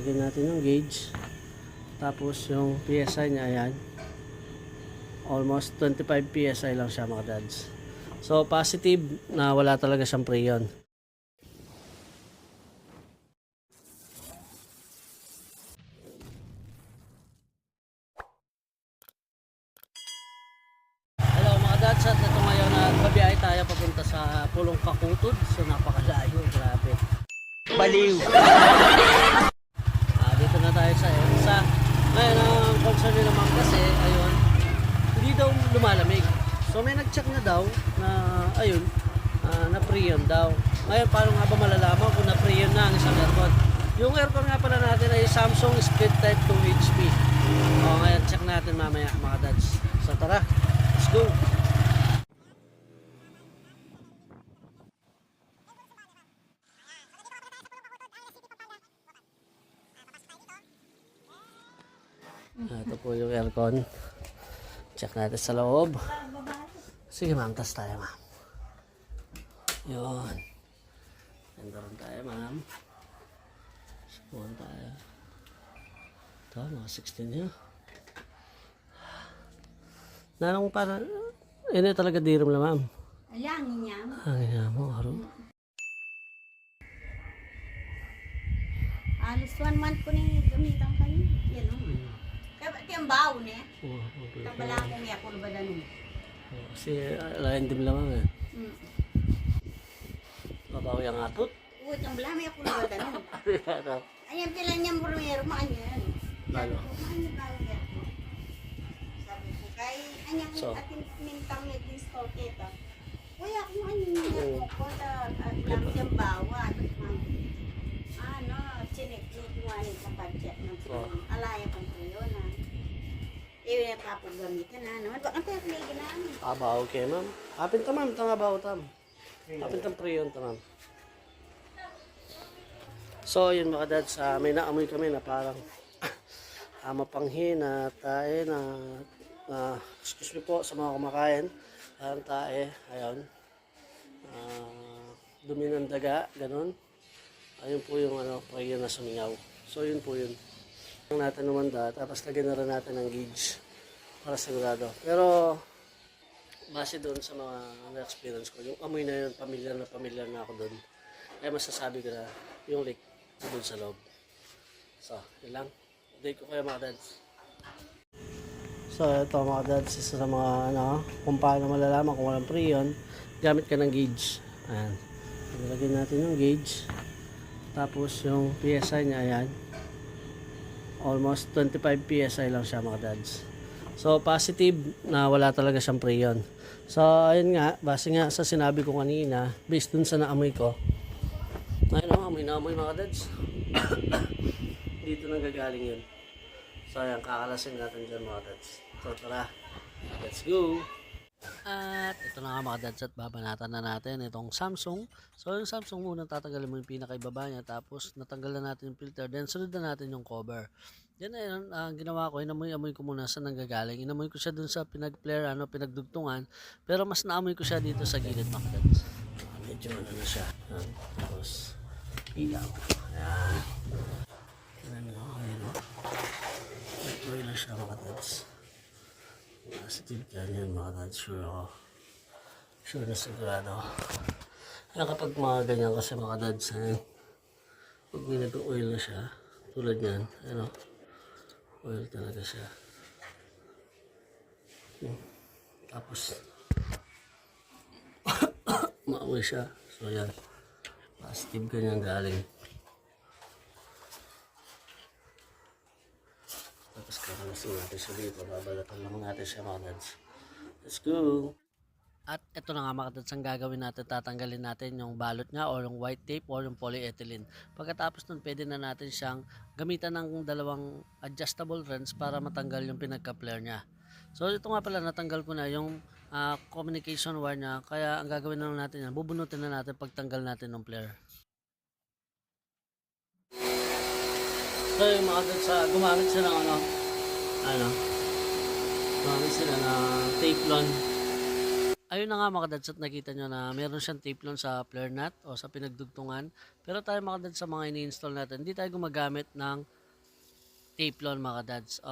lagyan natin yung gauge. Tapos yung PSI niya, ayan. Almost 25 PSI lang siya mga dads. So positive na wala talaga siyang preyon. Hello mga dads, at ito ngayon na babiyahe tayo papunta sa Pulong Kakutod. So napakalayo, grabe. Baliw! Dito na tayo sa EDSA. Ngayon ang concern nila naman kasi, ayun, hindi daw lumalamig. So may nag-check na daw na, ayun, na preyon daw. Ngayon paano nga ba malalaman kung na preyon na ang isang aircon? Yung aircon nga pala natin ay Samsung Split Type 2 HP. Ngayon check natin mamaya mga dads. So tara, let's go! Ito po yung aircon. Check natin sa loob. Sige ma'am, tas tayo ma'am. Yun. Ganda rin tayo ma'am. Subuhan tayo. Ito, mga 16 nyo. Nanong para, ini talaga diram lang ma'am. Alangin niya. Hangin nga mo, haro. Alos 1 month ko na yung gamitan kayo. Yan o. Kaya ang bawo na eh. Kabala ko niya kung ba na nun. Kasi lain din lang ma'am eh. Mabaw yung atot. Uy, ang bala may ako na ba na nun. Ayan pila niya murmero mo yan. Lalo. Sabi ko kay anyang So. atin mintang may install kita. Uy, ako niya ko na lang yung bawa. Ano, chinik mo sa budget ng alaya pang tuyo na. Iyon yung tapos gamitan na naman. Bakit tayo may ginamit? Abaw okay ma'am. Hapin ta ma'am, tanga baw tam. Hapin tam preyon ta ma'am. So yun mga dads, may naamoy kami na parang mapanghin na tae na excuse me po sa mga kumakain. Parang tae, ayun. Dumi ng daga, ganun. Ayun po yung preyon na sumingaw. So yun po yun. Natin umanda, tapos lagyan na rin natin ng gauge para sigurado. Pero base doon sa mga na-experience ko, yung amoy na yun, pamilyar na ako doon. Kaya masasabi ko na yung leak doon sa loob. So, yun lang. Update ko kayo mga dads. So, ito mga dads, isa sa mga kung paano malalaman kung walang preyon, gamit ka ng gauge. Ayan. Lagyan natin yung gauge. Tapos yung PSI niya, ayan. Almost 25 PSI lang siya mga dads. So positive na wala talaga siyang preyon. So ayun nga, base nga sa sinabi ko kanina, based dun sa naamoy ko. Ayun o, amoy na amoy mga dads. Dito nang gagaling yun. So ayan, kakalasin natin dyan mga dads. So tara, let's go! At ito na nga mga dads, at babanatan na natin itong Samsung. So yung Samsung muna tatanggalin mo yung pinakaibaba niya, tapos natanggal na natin yung filter, then sunod na natin yung cover. Then ayun, ang ginawa ko, inamoy-amoy ko muna sa nanggagaling. Inamoy ko siya dun sa pinag-flare, pinagdugtungan, pero mas naamoy ko siya dito sa gilid mga dads. Medyo na siya. Ayan. Tapos ilaw. Ayan. Ayan o. Ito lang siya mga dads. Positive yan mga dads, sure ako. Sure na sigurado. Kaya kapag mga ganyan kasi mga dads, pag may nag-oil na siya, tulad yan, oil talaga siya. Tapos, maamoy siya. So yan, positive ganyan galing. Tapos kakalasin natin siya dito, babalatan lang natin siya mga dads. Let's go! At ito na nga mga dads, ang gagawin natin, tatanggalin natin yung balot niya o yung white tape o yung polyethylene. Pagkatapos nun, pwede na natin siyang gamitan ng dalawang adjustable wrench para matanggal yung pinagka-flare niya. So ito nga pala, natanggal ko na yung communication wire niya, kaya ang gagawin na natin yan, bubunutin na natin pagtanggal natin ng flare. So yung mga dads, gumamit sila ng gumamit sila ng Teflon Ayun na nga mga kadads at nakita nyo na meron siyang tape lang sa flare nut o sa pinagdugtungan. Pero tayo mga kadads sa mga ini-install natin, hindi tayo gumagamit ng tape mga kadads.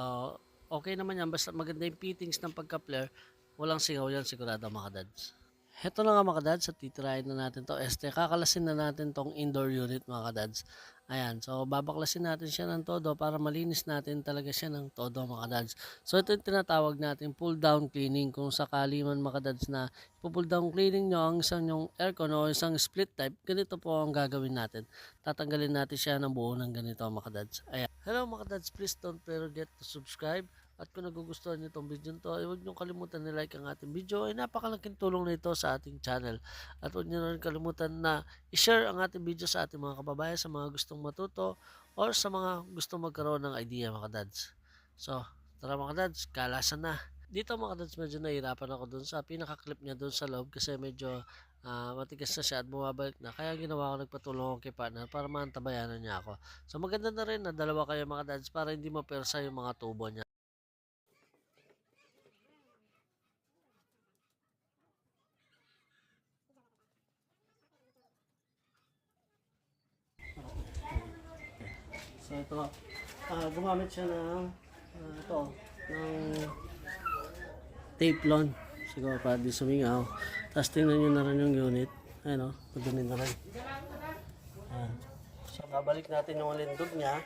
Okay naman yan, basta maganda yung fittings ng pagka-flare, walang singaw yan sigurado mga kadads. Heto na nga mga kadads at titirahin na natin to. Kakalasin na natin tong indoor unit mga kadads. Ayan, so babaklasin natin siya ng todo para malinis natin talaga siya ng todo mga kadads. So ito yung tinatawag natin pull down cleaning. Kung sakali man mga kadads na pull down cleaning nyo ang isang yung aircon o isang split type, ganito po ang gagawin natin. Tatanggalin natin siya ng buo ng ganito mga kadads. Ayan. Hello mga kadads, please don't forget to subscribe. At kung nagugustuhan niyo itong video nito, ay huwag niyo kalimutan na like ang ating video. Ay napakalaking tulong na ito sa ating channel. At huwag niyo na rin kalimutan na i-share ang ating video sa ating mga kababayan, sa mga gustong matuto, or sa mga gustong magkaroon ng idea mga kadads. So, tara mga kadads, kalasan na. Dito mga kadads, medyo nahihirapan ako dun sa pinaka-clip niya dun sa loob kasi medyo matigas na siya at bumabalik na. Kaya ginawa ko, nagpatulong ako kay partner para maantabayanan niya ako. So maganda na rin na dalawa kayo mga kadads para hindi mapersa yung mga tubo niya. So ito, gumamit siya ng Teflon. Siguro para di sumingaw. Tapos tingnan nyo na rin yung unit. Ayan o, madumi na rin. Ayan. So babalik natin yung lindog niya.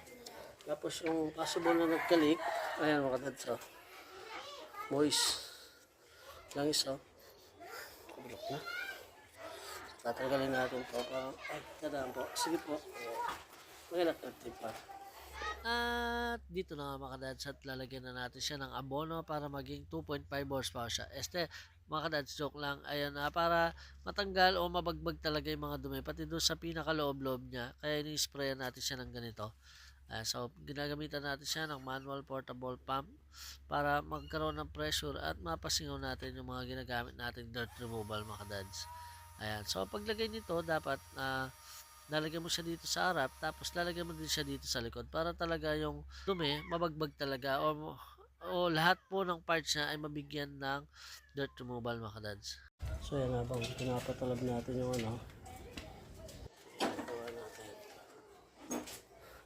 Tapos yung possible na nagkalik. Ayan mga kadads o. Moist. Langis o. Kublok na. Tatanggalin natin po. Parang, ay, tadaan po. Sige po. Magandang tip pa. At dito na nga mga kadads at lalagyan na natin siya ng abono para maging 2.5 horsepower siya. Mga kadads, joke lang. Ayan na, para matanggal o mabagbag talaga yung mga dumi. Pati doon sa pinakaloob-loob niya. Kaya ini-sprayan natin siya ng ganito. So, ginagamitan natin siya ng manual portable pump para magkaroon ng pressure at mapasingaw natin yung mga ginagamit natin dirt removal mga kadads. Ayan. So, paglagay nito, dapat lalagyan mo siya dito sa harap, tapos lalagyan mo din siya dito sa likod para talaga yung dumi, mabagbag talaga o lahat po ng parts niya ay mabigyan ng dirt removal mga kadads. So yan habang pinapatalab natin yung gawa natin.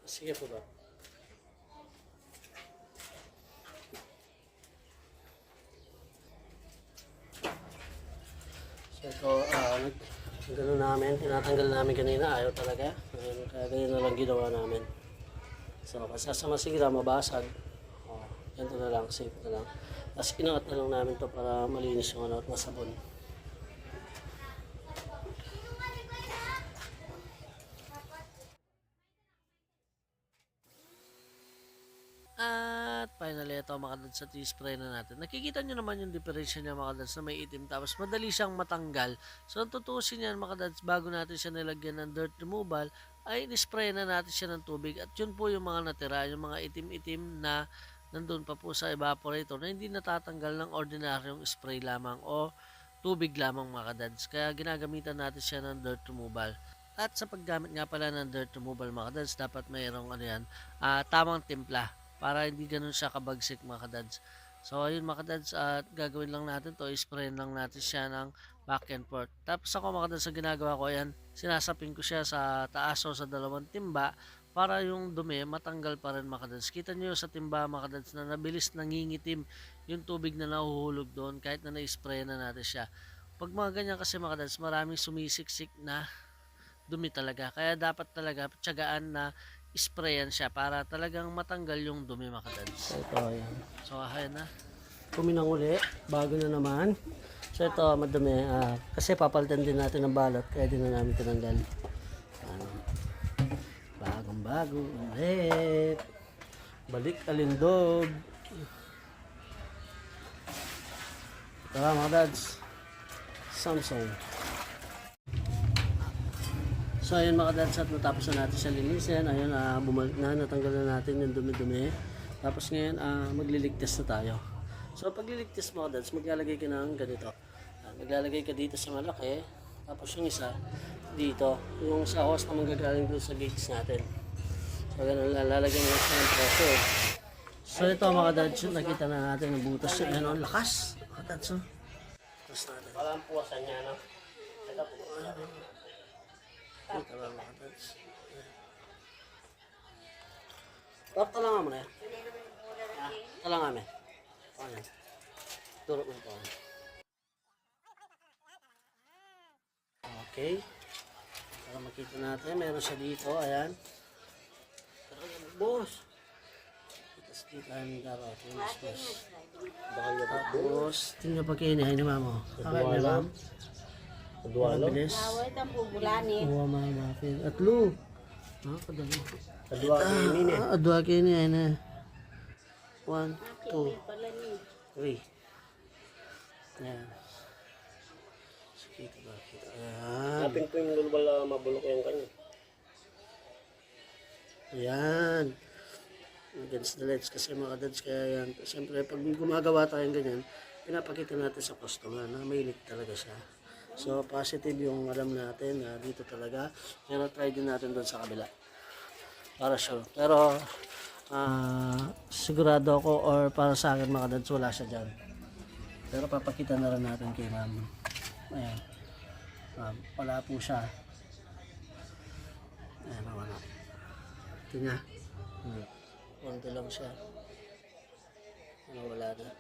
Sige po ba? So ito, gano'n namin, tinatanggal namin kanina, ayaw talaga. Kaya ganyan na lang ginawa namin. So, kasi sa masigira, mabasag. Ganito na lang, safe na lang. Tapos inangat na lang namin to para malinis yung at masabon. At finally, ito mga kadads, sa spray na natin. Nakikita nyo naman yung difference niya mga kadads na may itim. Tapos madali siyang matanggal. So, ang tutusin yan mga kadads, bago natin siya nilagyan ng dirt removal, ay nispray na natin siya ng tubig. At yun po yung mga natira, yung mga itim-itim na nandun pa po sa evaporator na hindi natatanggal ng ordinaryong spray lamang o tubig lamang mga kadads. Kaya ginagamitan natin siya ng dirt removal. At sa paggamit nga pala ng dirt removal mga kadads, dapat mayroong tamang timpla para hindi ganun siya kabagsik mga kadads. So ayun mga kadads, at gagawin lang natin to, isprayin lang natin siya ng back and forth. Tapos ako mga kadads, sa ginagawa ko ayan, sinasapin ko siya sa taas o sa dalawang timba para yung dumi matanggal pa rin mga kadads. Kita nyo sa timba mga kadads na nabilis nangingitim yung tubig na nahuhulog doon kahit na na-spray na natin siya. Pag mga ganyan kasi mga kadads, maraming sumisiksik na dumi talaga. Kaya dapat talaga tiyagaan na sprayan siya para talagang matanggal yung dumi mga kadads. Ito ayan. So ayan na. Kuminang uli, bago na naman. So ito madumi, kasi papalitan din natin ng balot kaya din na namin tinanggal. Bagong bago ulit. Balik alindog. Tara mga kadads. Samsung. So ayun mga kadads, at natapos na natin siya linisin. Ayun, bumalik na, natanggal na natin yung dumi-dumi. Tapos ngayon, magliligtas na tayo. So pagliligtas mga kadads, maglalagay ka ng ganito. Maglalagay ka dito sa malaki. Tapos yung isa, dito. Yung sa hose na manggagaling doon sa gates natin. So ganun, lalagyan mo siya ng pressure. So ito mga kadads, nakita na natin ang butas. Ayan, ang lakas. Kadads, oh. labas natin. Parang puwasan niya, no? Ito po. Ito lang mga dads. Tap, talangan mo na yan. Talangan mo. Ayan. Turok mo po. Okay. Para makita natin, meron siya dito. Ayan. Boss. Tapos dito tayo ng garot. Boss. Bakal niya po. Tapos, tingnan pag kinahay ni mama. Kakait na ma'am. Kadualo. Mabilis. Bawal kang bubulanin. Uwa mga muffin. Atlo. Kadali. Kadualo ini eh. Adwa kayo niya. Ayan na. 1, 2, Pala ni. 3. Ayan. Sige, ba? Ayan. Napin po yung lulubal na mabulok yung kanya. Ayan. Against the lights kasi mga dads. Kaya yan. Siyempre, pag gumagawa tayong ganyan, pinapakita natin sa customer na may leak talaga siya. So, positive yung alam natin na dito talaga. Pero try din natin doon sa kabila. Para sure. Pero, sigurado ako or para sa akin mga dads, wala siya dyan. Pero papakita na rin natin kay ma'am. Ayan. Wala po siya. Ayan, wala. Tingnan. Konti lang siya. Wala na.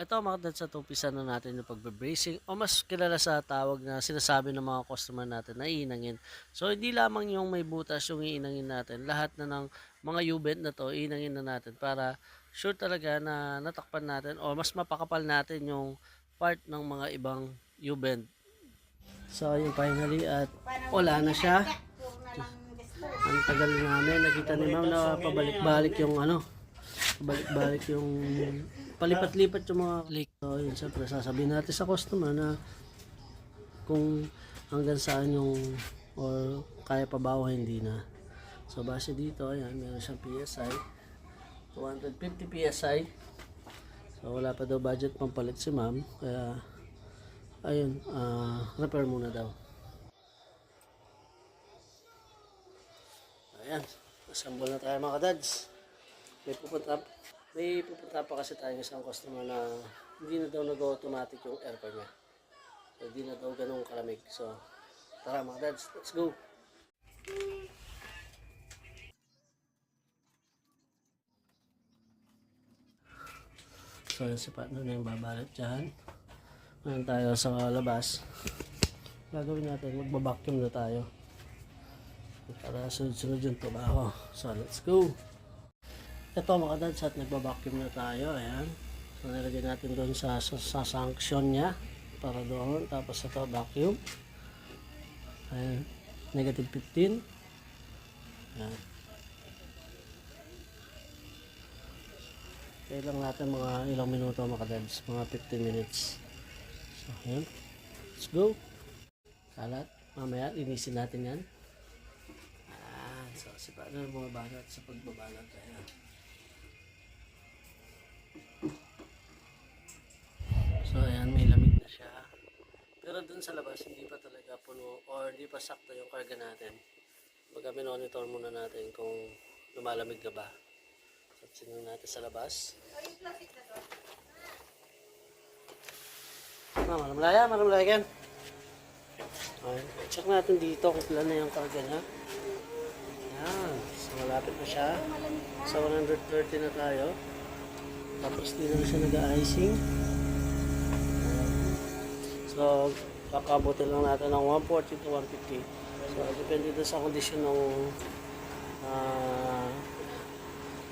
Ito mga dads, sa umpisa na natin yung pagbe-bracing o mas kilala sa tawag na sinasabi ng mga customer natin na iinangin. So hindi lamang yung may butas yung iinangin natin, lahat na ng mga U-bend na to iinangin na natin para sure talaga na natakpan natin o mas mapakapal natin yung part ng mga ibang U-bend. So yung finally at wala na siya. Puro na lang gusto. Ang tagal namin nakita ni ma'am na pabalik-balik yung pabalik-balik yung palipat-lipat yung mga leak. So yun, siyempre sasabihin natin sa customer na kung hanggang saan yung or kaya pa ba o hindi na. So base dito, ayan, meron siyang PSI 250 PSI. So wala pa daw budget pampalit si ma'am, kaya ayun, repair muna daw. Ayan, assemble na tayo mga dads. May pupunta pa kasi tayo isang customer na hindi na daw nag-automatic yung aircon niya. So hindi na daw ganun kalamig. So tara mga dads, let's go! So yung si partner na yung babalat dyan. Ngayon tayo sa labas. Gagawin natin, magbabacuum na tayo. Para sunod-sunod yung trabaho. So let's go! Ito mga dads, at nagbabacuum na tayo. Ayan. So nilagay natin doon sa sanction niya. Para doon. Tapos ito vacuum. Ayan. Negative 15. Ayan. Kaya lang natin mga ilang minuto mga dads. Mga 15 minutes. So ayan. Let's go. Kalat. Mamaya linisin natin yan. So si partner bumabanat sa pagbabanat. Ayan. So ayan, may lamig na siya. Pero dun sa labas, hindi pa talaga puno or hindi pa sakto yung karga natin. Pagka monitor muna natin kung lumalamig na ba. So sinunan natin sa labas. Maramlaya yan. Ayan, check natin dito kung ilan na yung karga niya. Ayan, so malapit na siya. Sa 130 na tayo. Tapos dito na siya nag-icing. So, kakabutin lang natin ng 140 to 150. So, depende doon sa kondisyon ng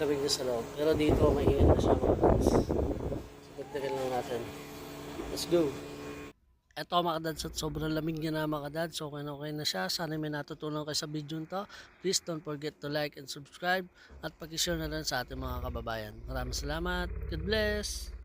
lamig niya sa loob. Pero dito, mainit na siya mga dads. So, pagdagan lang natin. Let's go! Eto mga dads, at sobrang lamig niya na mga dads. So, okay na siya. Sana may natutunan kayo sa video nito. Please don't forget to like and subscribe. At pag-share na rin sa ating mga kababayan. Maraming salamat. God bless!